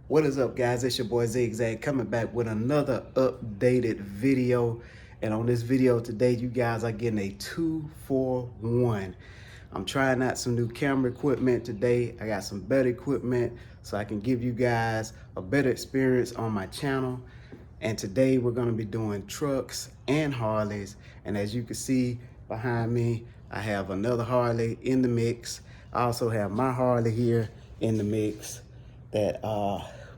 What is up, guys? It's your boy Zigzag coming back with another updated video. And on this video today, you guys are getting a 2-for-1. I'm trying out some new camera equipment today. I got some better equipment so I can give you guys a better experience on my channel. And today we're going to be doing trucks and Harleys. And as you can see behind me, I have another Harley in the mix. I also have my Harley here in the mix that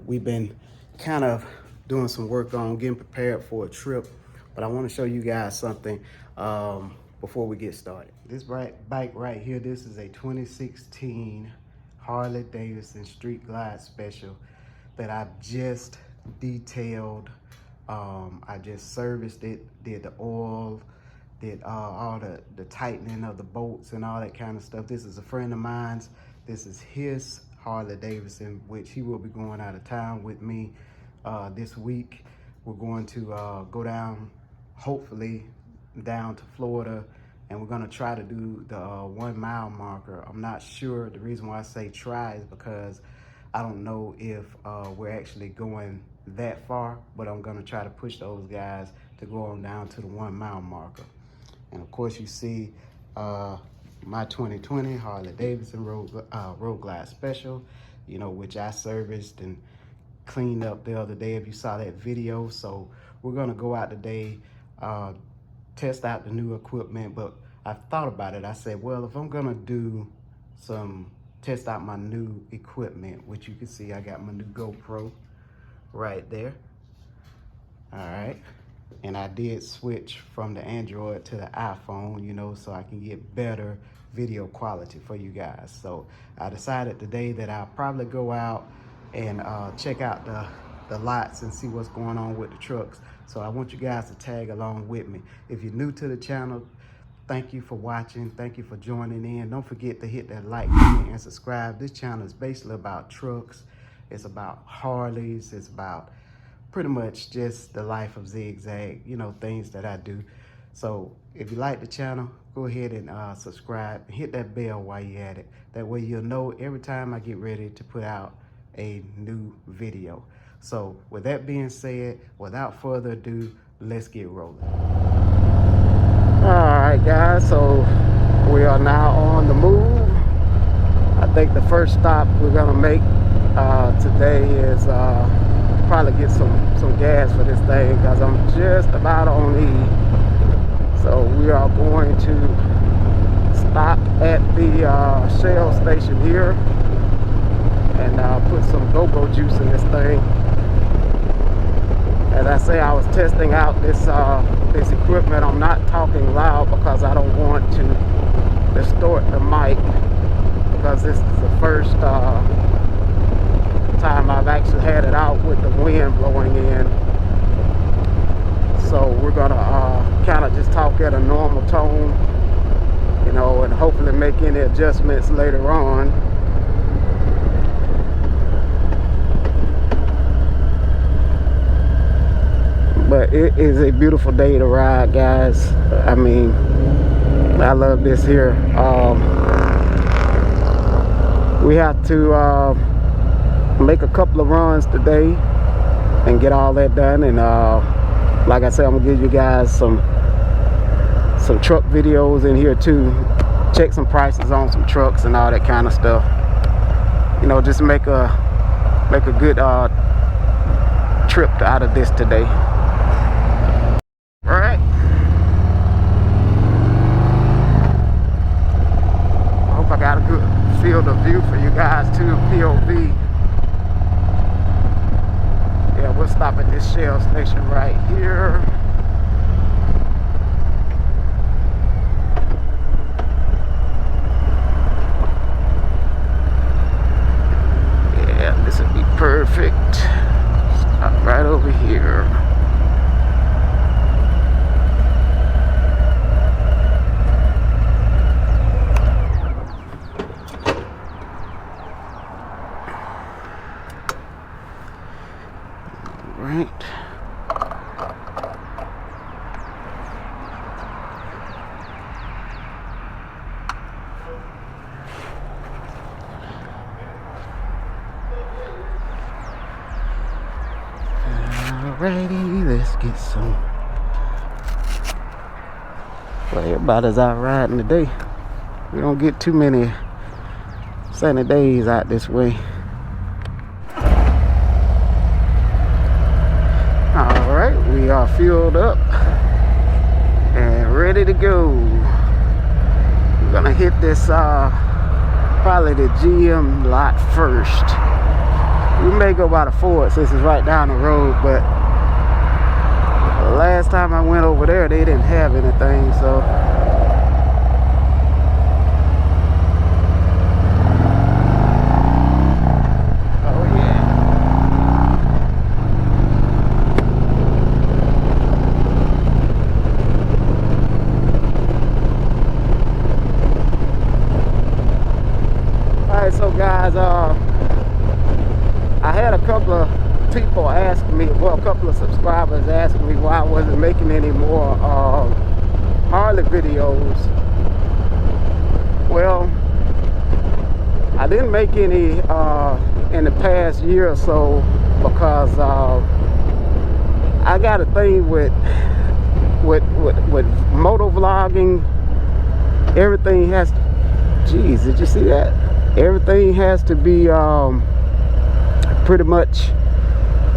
we've been kind of doing some work on, getting prepared for a trip. But I want to show you guys something before we get started. This bike right here, this is a 2016 Harley Davidson Street Glide Special that I've just detailed. I just serviced it, did the oil, did all the tightening of the bolts and all that kind of stuff. This is a friend of mine's. This is his Harley Davidson, which he will be going out of town with me this week. We're going to go down, hopefully down to Florida, and we're going to try to do the 1 mile marker. I'm not sure. The reason why I say try is because I don't know if we're actually going that far, but I'm going to try to push those guys to go on down to the 1 mile marker. And of course, you see my 2020 Harley Davidson Road Glide Special, you know, which I serviced and cleaned up the other day if you saw that video. So we're gonna go out today, test out the new equipment. But I thought about it. I said, well, if I'm gonna do test out my new equipment, which you can see I got my new GoPro right there. All right. And I did switch from the Android to the iPhone, you know, so I can get better video quality for you guys. So I decided today that I'll probably go out and check out the lots and see what's going on with the trucks. So I want you guys to tag along with me. If you're new to the channel, thank you for watching. Thank you for joining in. Don't forget to hit that like, comment, and subscribe. This channel is basically about trucks. It's about Harleys. It's about pretty much just the life of Zigzag, you know, things that I do. So if you like the channel, go ahead and subscribe and hit that bell while you're at it. That way you'll know every time I get ready to put out a new video. So with that being said, without further ado, let's get rolling. All right, guys, so we are now on the move. I think the first stop we're gonna make today is probably get some gas for this thing, because I'm just about on E. So we are going to stop at the Shell station here and put some go-go juice in this thing. As I say, I was testing out this equipment. I'm not talking loud because I don't want to distort the mic, because this is the first time I've actually had it out with the wind blowing in. So we're gonna kind of just talk at a normal tone, you know, and hopefully make any adjustments later on. But it is a beautiful day to ride, guys. I mean, I love this here. We have to make a couple of runs today and get all that done. And like I said, I'm gonna give you guys some truck videos in here too. Check some prices on some trucks and all that kind of stuff. You know, just make a good trip out of this today. All right. I hope I got a good field of view for you guys too, POV. Yeah, we'll stop at this Shell station right here. Yeah, this would be perfect. Stop right over here. Right. Alrighty, let's get some. Well, everybody's out riding today. We don't get too many sunny days out this way. Alright, we are filled up and ready to go. We're gonna hit this probably the GM lot first. We may go by the Ford since it's right down the road, but the last time I went over there they didn't have anything, so so guys, I had a couple of people ask me, well, a couple of subscribers asking me why I wasn't making any more Harley videos. Well, I didn't make any in the past year or so because I got a thing with moto vlogging. Everything has to, geez, did you see that? Everything has to be pretty much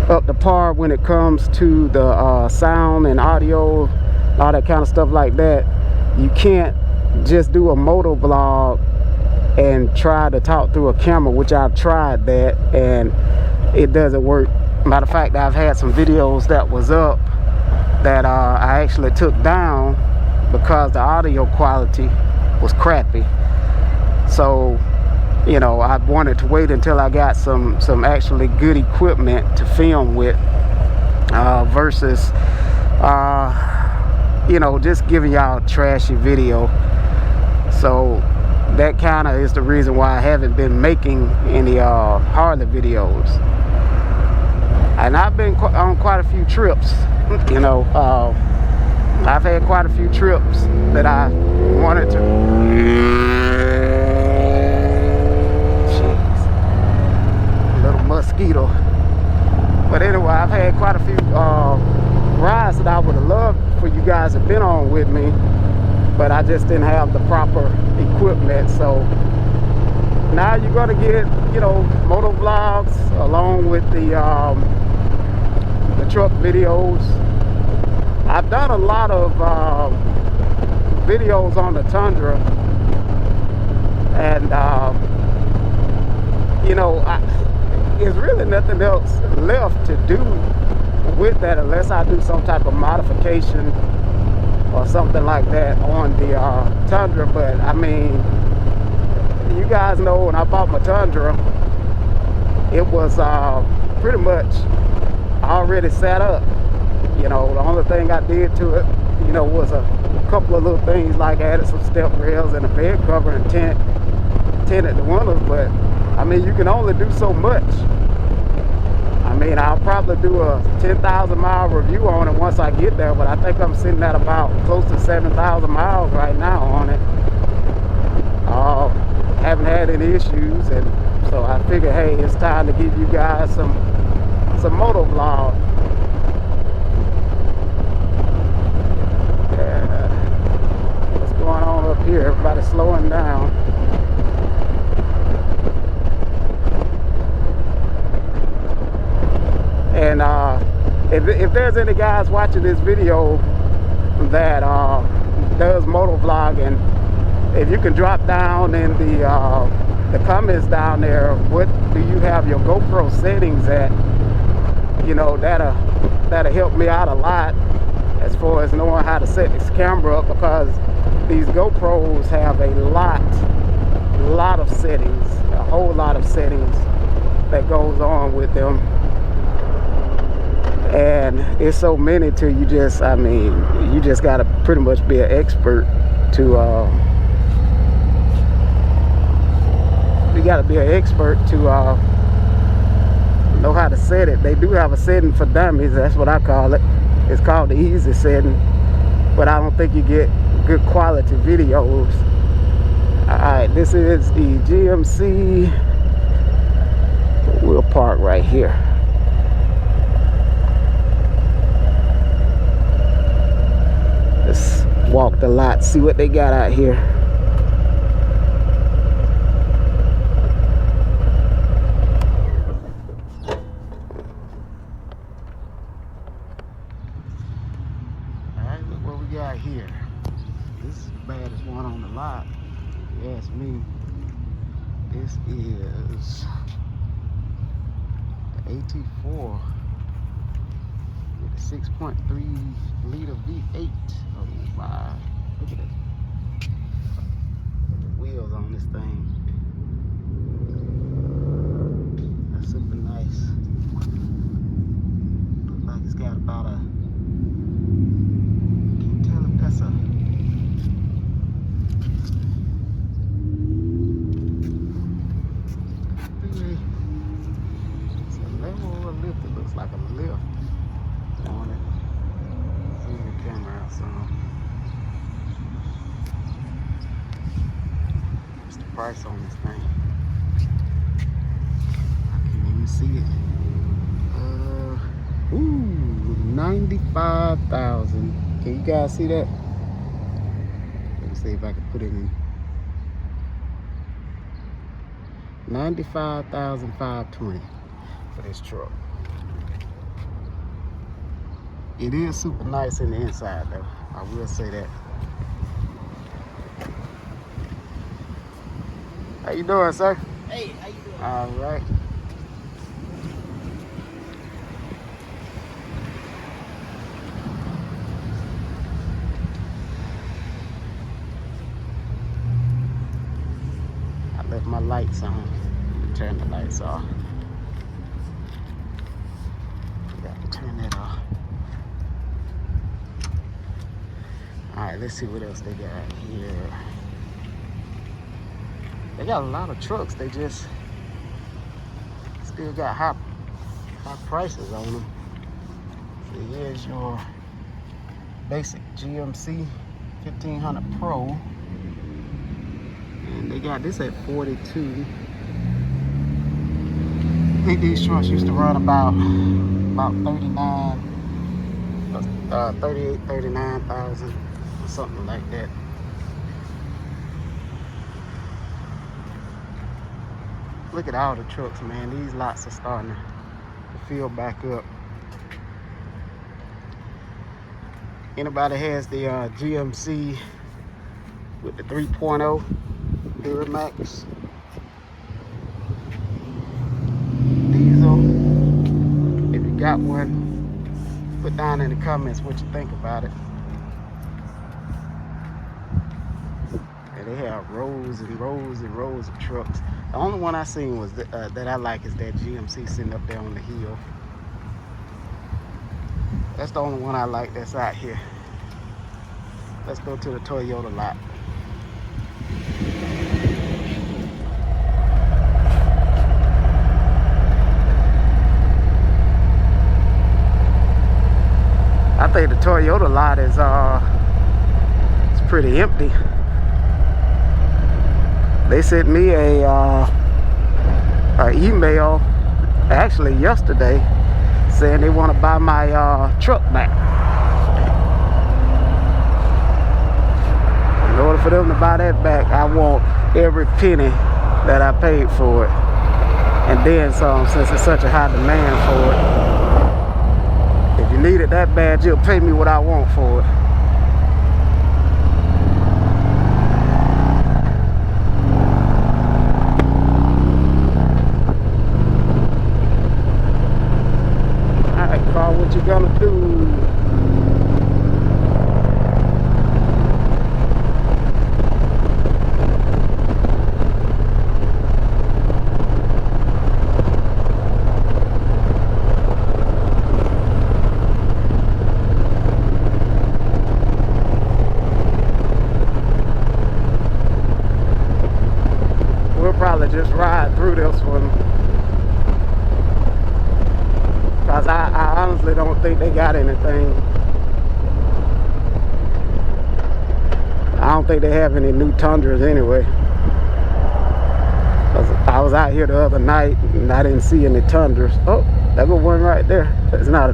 up to par when it comes to the sound and audio, all that kind of stuff like that. You can't just do a moto vlog and try to talk through a camera, which I've tried that and it doesn't work. Matter of fact, I've had some videos that was up that I actually took down because the audio quality was crappy. So, you know, I wanted to wait until I got some actually good equipment to film with versus you know, just giving y'all a trashy video. So that kind of is the reason why I haven't been making any Harley videos. And I've been on quite a few trips, you know. I've had quite a few trips that I wanted to. Mosquito. But anyway, I've had quite a few rides that I would have loved for you guys to have been on with me, but I just didn't have the proper equipment. So now you're gonna get, you know, moto vlogs along with the truck videos. I've done a lot of videos on the Tundra, and you know, there's really nothing else left to do with that unless I do some type of modification or something like that on the Tundra. But I mean, you guys know when I bought my Tundra, it was pretty much already set up. You know, the only thing I did to it, you know, was a couple of little things, like added some step rails and a bed cover and tinted the windows. But I mean, you can only do so much. I mean, I'll probably do a 10,000 mile review on it once I get there, but I think I'm sitting at about close to 7,000 miles right now on it. Haven't had any issues, and so I figured, hey, it's time to give you guys some moto vlog. Yeah. What's going on up here? Everybody's slowing down. And if there's any guys watching this video that does moto vlogging, if you can drop down in the comments down there, what do you have your GoPro settings at? You know, that'll help me out a lot as far as knowing how to set this camera up, because these GoPros have a lot of settings, a whole lot of settings that goes on with them. And it's so many to you just, I mean, you just gotta pretty much be an expert to you gotta be an expert to know how to set it. They do have a setting for dummies, that's what I call it. It's called the easy setting, but I don't think you get good quality videos. Alright, this is the GMC. We'll park right here. walk the lot, see what they got out here. Alright, look what we got here. This is the baddest one on the lot, if you ask me. This is the AT4 with a 6.3 liter V8. Oh my, look at this. The wheels on this thing. That's super nice. Looks like it's got about a, can't tell if that's a, it's a level or a lift. It looks like a lift on it. Zoom the camera out some. What's the price on this thing? I can't even see it. Ooh, 95,000. Can you guys see that? Let me see if I can put it in. 95,520 for this truck. It is super nice in the inside though, I will say that. How you doing, sir? Hey, how you doing? All right. I left my lights on. Turn the lights off. Got to turn that off. All right, let's see what else they got here. They got a lot of trucks. They just still got high prices on them. So here's your basic GMC 1500 Pro. And they got this at 42. I think these trucks used to run about 38, 39,000 or something like that. Look at all the trucks, man. These lots are starting to fill back up. Anybody has the GMC with the 3.0 Duramax diesel? If you got one, put down in the comments what you think about it. And they have rows and rows and rows of trucks. The only one I seen was that I like is that GMC sitting up there on the hill. That's the only one I like that's out here. Let's go to the Toyota lot. I think the Toyota lot is it's pretty empty. They sent me a email actually yesterday saying they want to buy my truck back. In order for them to buy that back, I want every penny that I paid for it, and then some, since it's such a high demand for it. If you need it that bad, you'll pay me what I want for it. What you gonna do? We'll probably just ride through this one. Cause I honestly don't think they got anything. I don't think they have any new Tundras anyway. I was out here the other night and I didn't see any Tundras. Oh, that go one right there. It's not a...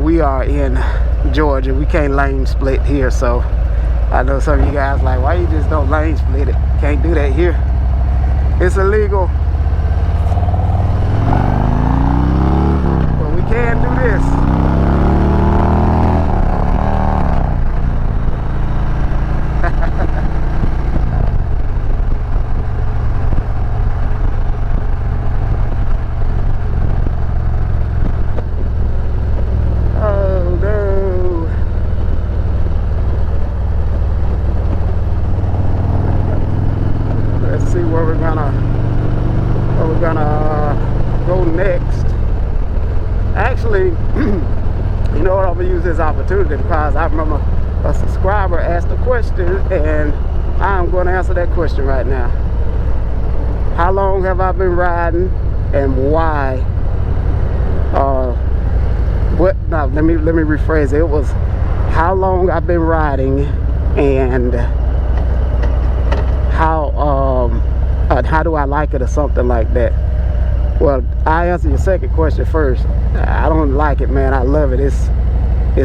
but we are in Georgia. We can't lane split here, so I know some of you guys like, why you just don't lane split it? Can't do that here. It's illegal. But we can do this. Go next. Actually, you know what, I'm gonna use this opportunity because I remember a subscriber asked a question and I'm going to answer that question right now. How long have I been riding and why? No, let me rephrase it. It was how long I've been riding and how do I like it or something like that. Well, I answer your second question first. I don't like it, man. I love it. It's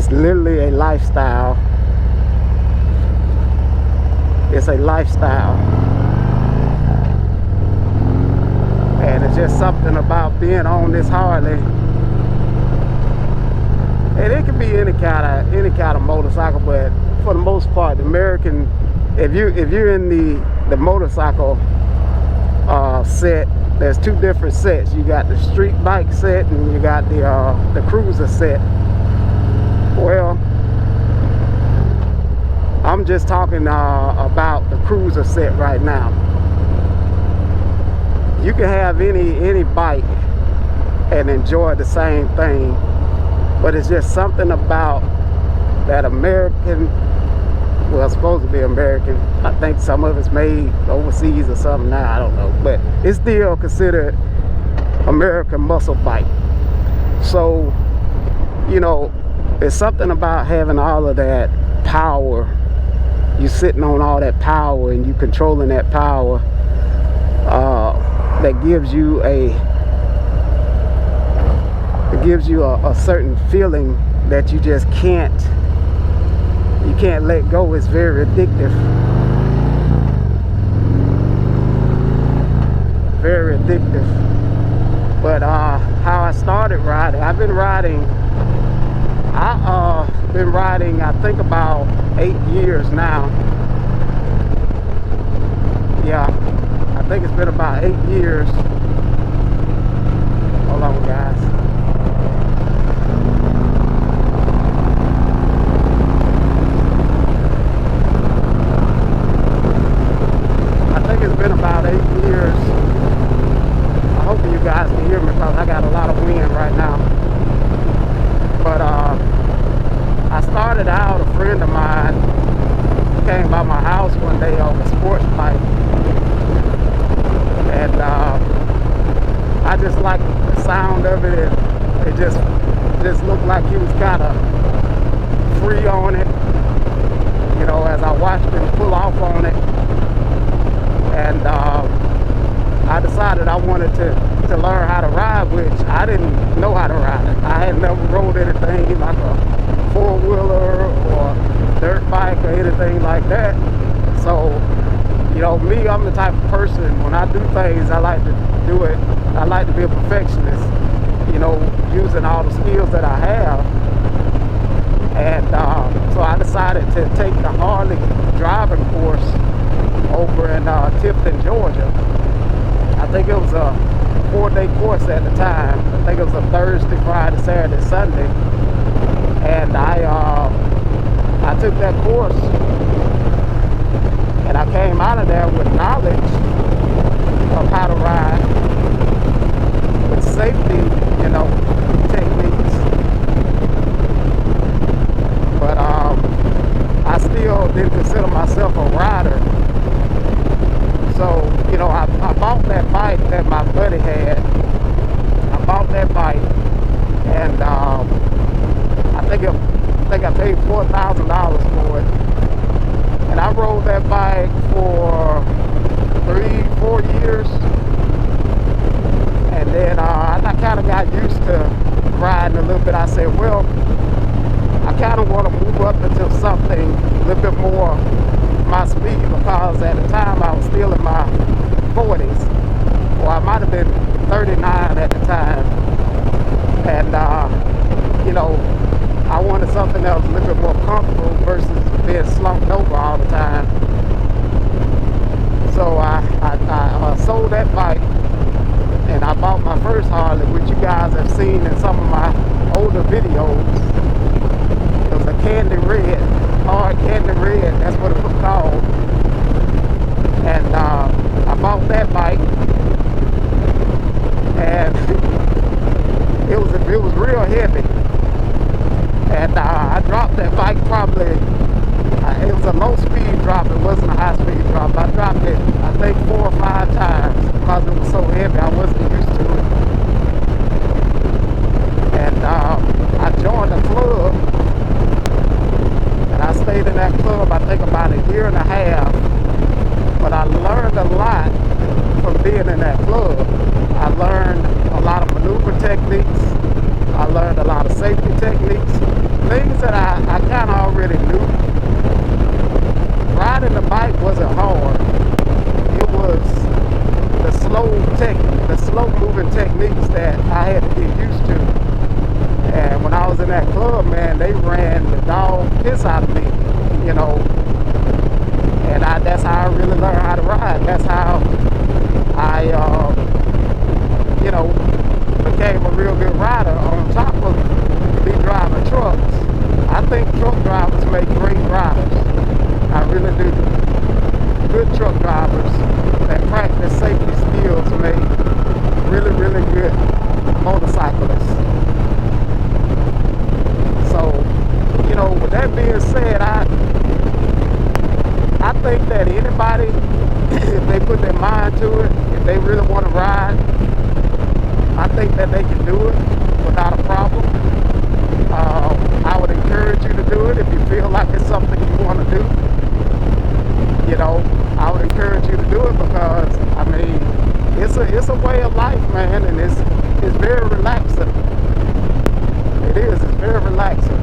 literally a lifestyle. It's a lifestyle. And it's just something about being on this Harley. And it can be any kind of motorcycle, but for the most part, the American, if you're in the motorcycle set, there's two different sets. You got the street bike set and you got the cruiser set. Well, I'm just talking about the cruiser set right now. You can have any bike and enjoy the same thing, but it's just something about that American, well, it's supposed to be American. I think some of it's made overseas or something now, I don't know. But it's still considered American muscle bike. So, you know, it's something about having all of that power. You're sitting on all that power and you controlling that power that gives you a certain feeling that you just can't let go. It's very addictive. Very addictive. But how I started riding, I've been riding, I think about 8 years now. Yeah, I think it's been about 8 years. Hold on, guys. It's been about 8 years. I hope you guys can hear me because I got a lot of wind right now. But I started out, a friend of mine came by my house one day on a sports bike, and I just liked the sound of it. It just looked like he was kind of free on it, you know, as I watched him pull off on it. And I decided I wanted to learn how to ride, which I didn't know how to ride. I had never rode anything like a four-wheeler or dirt bike or anything like that. So, you know, me, I'm the type of person, when I do things, I like to do it. I like to be a perfectionist, you know, using all the skills that I have. And so I decided to take the Harley driving course over in Tifton, Georgia. I think it was a 4-day course at the time. I think it was a Thursday, Friday, Saturday, Sunday. And I took that course, and I came out of there with knowledge of how to ride, with safety, you know, techniques. But I still didn't consider myself a rider. So, you know, I bought that bike that my buddy had. I bought that bike, and I think I paid $4,000 for it. And I rode that bike for 3-4 years. And then I kind of got used to riding a little bit. I said, well, adjusting a little bit more my speed, because at the time I was still in my 40s, or I might have been 39 at the time. And you know, I wanted something that was a little bit more comfortable versus being slumped over all the time. So I sold that bike, and I bought my first Harley, which you guys have seen in some of my older videos. It was a candy red, hard candy red, that's what it was called. And I bought that bike, and it was real heavy. And I dropped that bike probably, it was a low speed drop, it wasn't a high speed drop. I dropped it, I think 4 or 5 times, because it was so heavy, I wasn't used to it. And I joined a club, and I stayed in that club, I think about a year and a half. But I learned a lot from being in that club. I learned a lot of maneuver techniques. I learned a lot of safety techniques, things that I kind of already knew. Riding the bike wasn't hard. It was the slow moving techniques that I had to get used to. And when I was in that club, man, they ran the dog piss out of me, you know. And that's how I really learned how to ride. That's how I, you know, became a real good rider, on top of me driving trucks. I think truck drivers make great riders. I really do. Good truck drivers that practice safety skills make really, really good motorcyclists. So, you know, with that being said, I think that anybody, if they put their mind to it, if they really want to ride, I think that they can do it without a problem. I would encourage you to do it if you feel like it's something you want to do. You know, I would encourage you to do it, because I mean, it's a way of life, man, and it's very relaxing. It is. It's very relaxing.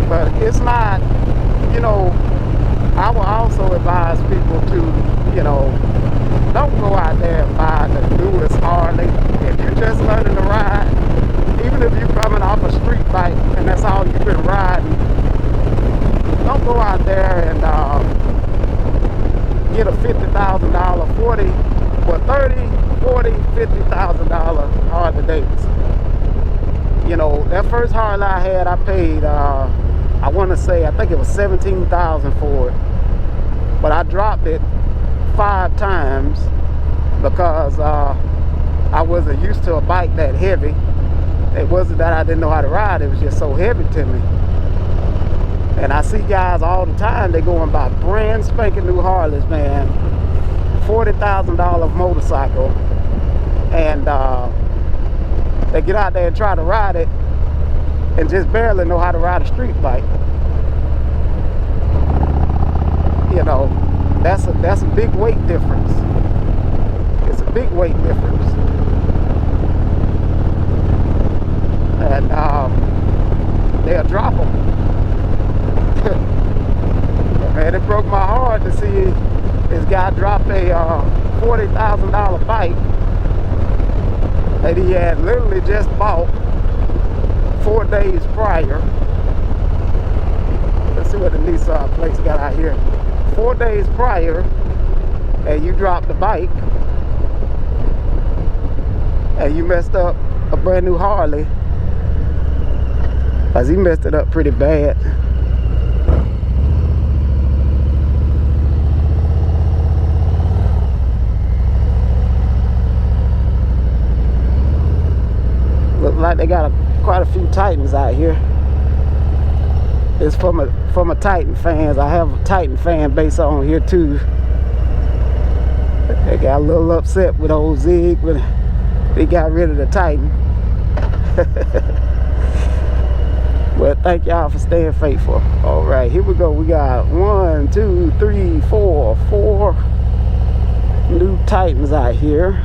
But it's not, you know, I will also advise people to, you know, don't go out there and buy the newest Harley. If you're just learning to ride, even if you're coming off a street bike and that's all you've been riding, don't go out there and get a $50,000, 40, well, 30, 40, $50,000 Harley Davidson. You know, that first Harley I had, I paid, I want to say, I think it was $17,000 for it. But I dropped it 5 times because I wasn't used to a bike that heavy. It wasn't that I didn't know how to ride, it was just so heavy to me. And I see guys all the time, they go and buy brand spanking new Harleys, man. $40,000 motorcycle. And they get out there and try to ride it and just barely know how to ride a street bike. You know, that's a big weight difference. It's a big weight difference. And they'll drop them. Man, it broke my heart to see this guy drop a $40,000 bike that he had literally just bought 4 days prior. Let's see what the Nissan plates got out here. 4 days prior, and you dropped the bike and you messed up a brand new Harley, because he messed it up pretty bad. Look like they got quite a few Titans out here. It's from a Titan fans. I have a Titan fan base on here too. They got a little upset with old Zig when they got rid of the Titan. Well, thank y'all for staying faithful. All right, here we go. We got 1, 2, 3, 4 new Titans out here.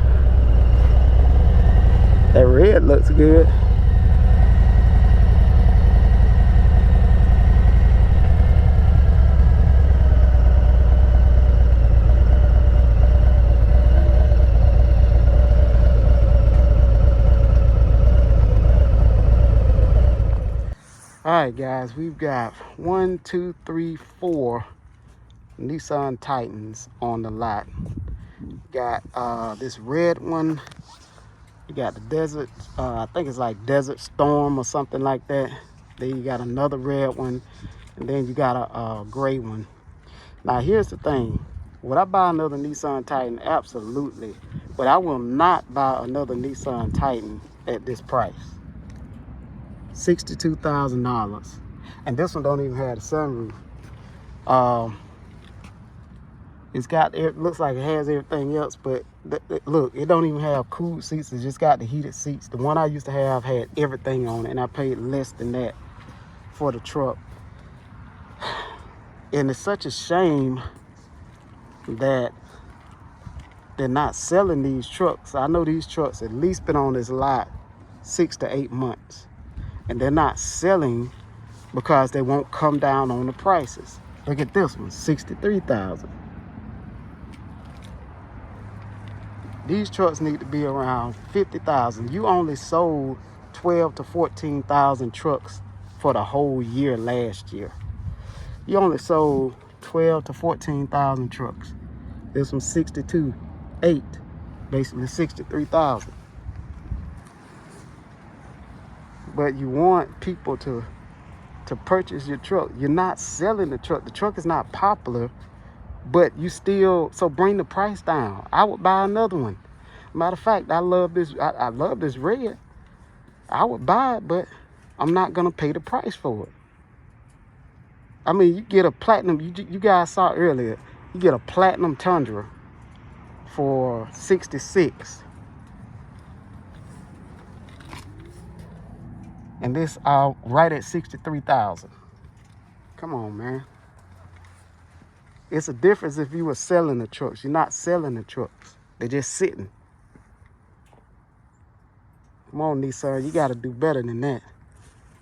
That red looks good. All right, guys, we've got 1, 2, 3, 4 Nissan Titans on the lot. Got this red one. You got the desert, I think it's like Desert Storm or something like that. Then you got another red one, and then you got a gray one. Now here's the thing. Would I buy another Nissan Titan? Absolutely. But I will not buy another Nissan Titan at this price. $62,000. And this one don't even have the sunroof. It looks like it has everything else, but look, it don't even have cooled seats. It just got the heated seats. The one I used to have had everything on it, and I paid less than that for the truck. And it's such a shame that they're not selling these trucks. I know these trucks at least been on this lot 6 to 8 months, and they're not selling because they won't come down on the prices. Look at this one, $63,000. These trucks need to be around $50,000. You only sold 12 to 14,000 trucks for the whole year last year. You only sold 12 to 14,000 trucks. This one's 62.8, basically 63,000. But you want people to purchase your truck. You're not selling the truck. The truck is not popular, but you still, so bring the price down. I would buy another one. Matter of fact, I love this. I love this red. I would buy it, but I'm not gonna pay the price for it. I mean, you get a platinum. You guys saw earlier. You get a platinum Tundra for $66,000, and this right at $63,000. Come on, man. It's a difference if you were selling the trucks. You're not selling the trucks. They're just sitting. Come on, Nissan. You got to do better than that.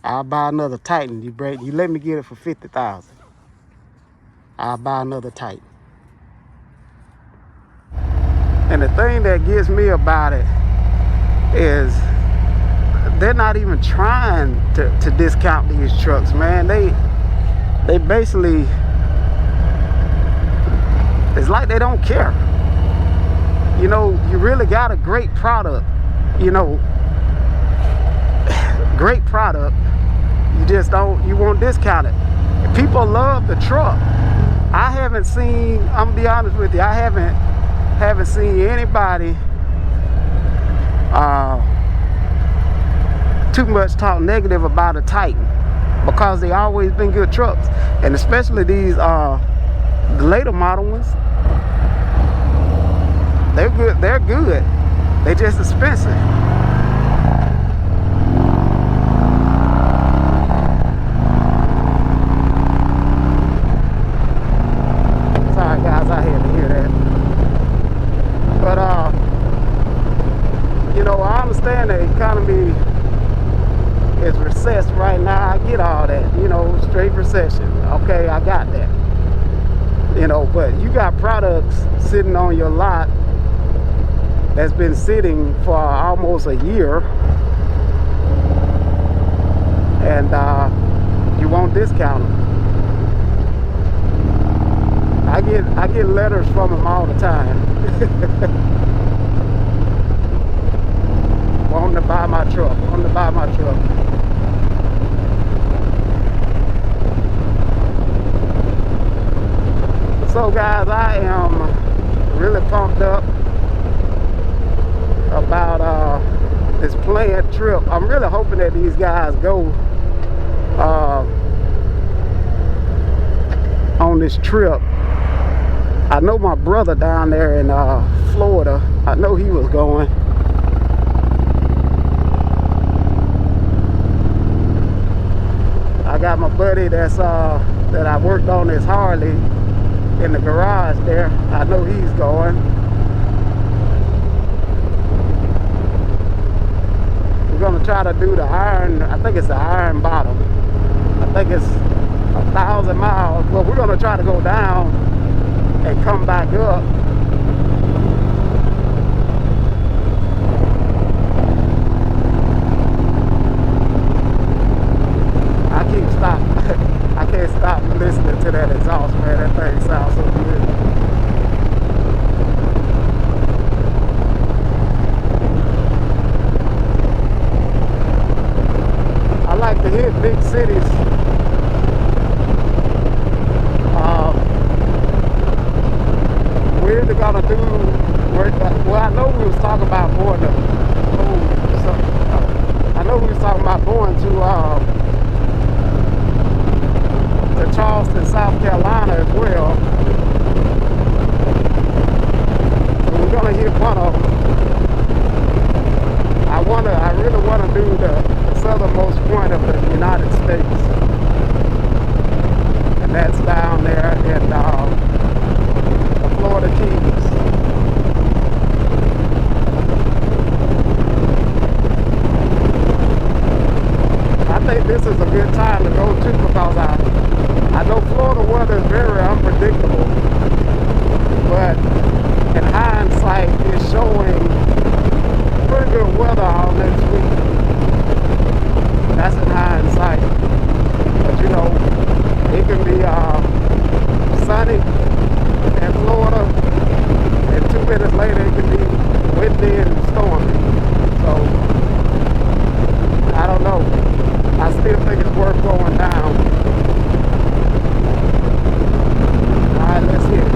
I'll buy another Titan. You let me get it for $50,000. I'll buy another Titan. And the thing that gets me about it is they're not even trying to discount these trucks, man. They basically, it's like they don't care. You know, you really got a great product, you know, great product. You just don't, you won't discount it. People love the truck. I haven't seen, I'm gonna be honest with you, I haven't seen anybody too much talk negative about a Titan, because they always been good trucks. And especially these the later model ones, they're good, they're just expensive. Sorry guys, I had to hear that. But you know, I understand the economy is recessed right now. I get all that, you know, straight recession. Okay, I got that. You know, but you got products sitting on your lot that's been sitting for almost a year, and you won't discount them. I get letters from them all the time. Wanting to buy my truck, wanting to buy my truck. So guys, I am really pumped up about this planned trip. I'm really hoping that these guys go on this trip. I know my brother down there in Florida, I know he was going. I got my buddy that I worked on his Harley in the garage there. I know he's going. We're gonna try to do the iron, I think it's the iron bottom. I think it's 1,000 miles, but we're gonna try to go down and come back up. I can't stop listening to that exhaust, man. That thing sounds so good. I like to hit big cities. We're either gonna do, well, I know we was talking about going to, I know we was talking about going to Charleston, South Carolina as well. So we're gonna hit one of them. I really want to do the southernmost point of the United States, and that's down there in the Florida Keys. I think this is a good time to go too, because I know Florida weather is very unpredictable, but in hindsight, it's showing pretty good weather all next week. That's in hindsight. But you know, it can be sunny in Florida, and 2 minutes later it can be windy and stormy. So, I don't know. I still think it's worth going down. Alright, let's hit it.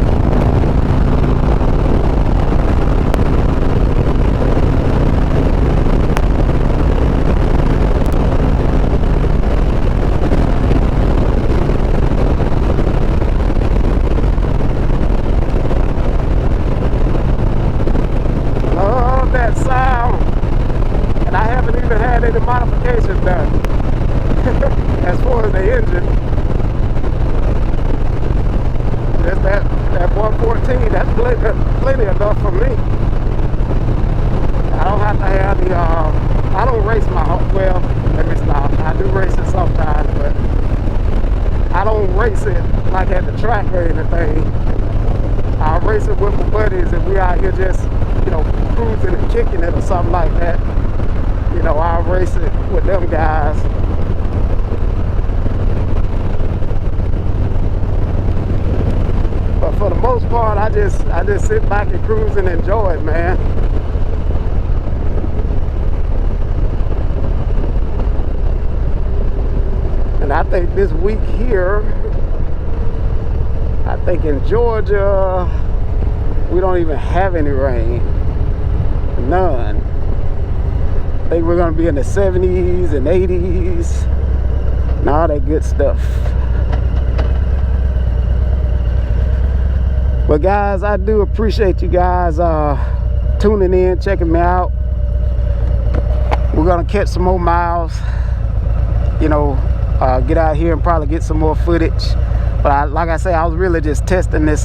Love that sound. And I haven't even had any modifications done. As far as the engine, just that 114, that's plenty enough for me. I don't have to have the, I don't race my, well, let me stop. I do race it sometimes, but I don't race it like at the track or anything. I race it with my buddies, and we out here just, you know, cruising and kicking it or something like that. You know, I'll race it with them guys. But for the most part, I just sit back and cruise and enjoy it, man. And I think this week here, I think in Georgia, we don't even have any rain. None. I think we're gonna be in the 70s and 80s and all that good stuff. But guys, I do appreciate you guys tuning in, checking me out. We're gonna catch some more miles, you know, get out here and probably get some more footage. But like I say, I was really just testing these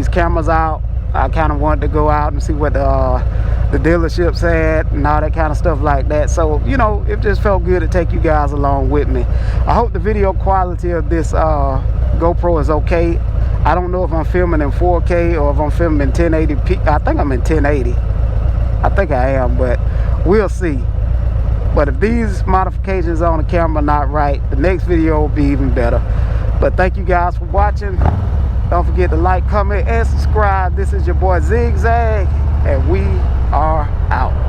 cameras out. I kind of wanted to go out and see what the dealerships had and all that kind of stuff like that. So, you know, it just felt good to take you guys along with me. I hope the video quality of this GoPro is okay. I don't know if I'm filming in 4K or if I'm filming in 1080p. I think I'm in 1080. I think I am, but we'll see. But if these modifications on the camera are not right, the next video will be even better. But thank you guys for watching. Don't forget to like, comment, and subscribe. This is your boy Zigzag, and we are out.